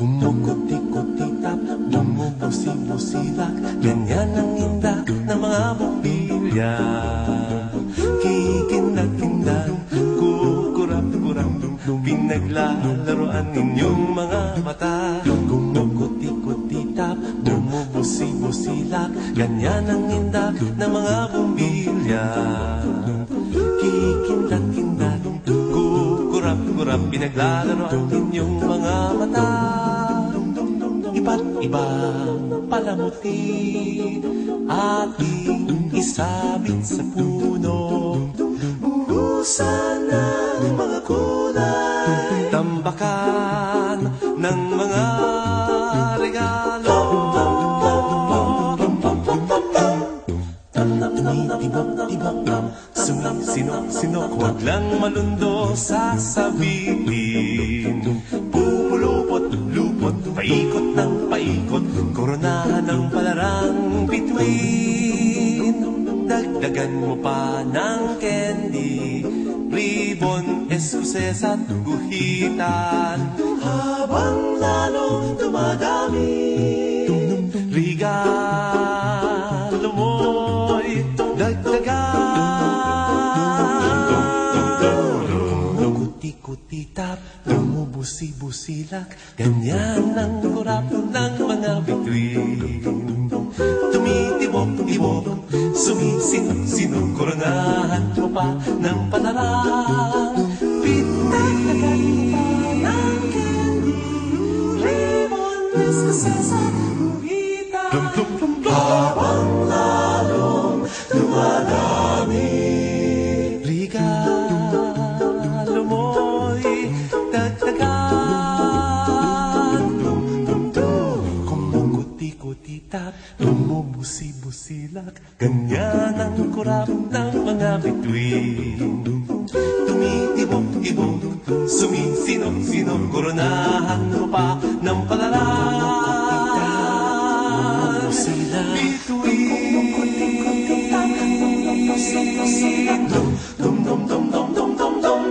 Kumukuti-kutitap, bumubusi-busilak, ganyan ang inda ng mga bumbilya. Kikindag-kindag, kukurap-kurap, pinaglalaroan ninyong mga mata. Kumukuti-kutitap, bumubusi-busilak, ganyan ang inda ng mga bumbilya. Kikindag-kindag, kukurap-kurap, pinaglalaroan ninyong mga mata. Iba't ibang palamuti ating isabit sa puno. Buhusan ng mga kulay, tambakan ng mga regalo. Tumitibak-tibak, sumisinok-sinok, huwag lang malundo sasabihin. Pupulupot-lupot, paikot ng paikot, koronahan ng palarang bituin. Dagdagan mo pa ng candy, ribbon, eskuses at guhitan. Habang lalong dumadami, regalo mo'y dagdagan. Kuti-kuti-tap, bumubusi-busilak, ganyan ang kurap ng mga bituin. Tumitibok-tibok, sumisinok-sinok, koronahan mo pa ng palarang bituin. Ng candy, ribbon, eskuses at guhitan. Habang lalong dumadami, regalo mo'y dagdagan. Kumukuti-kutitap, bumubusi-busilak, ganyan ang kurap ng mga bituin. Tumitibok-tibok, sumisinok-sinok, koronahan mo pa ng palarang bituin. Dum-dum-dum-dum-dum-dum-dum.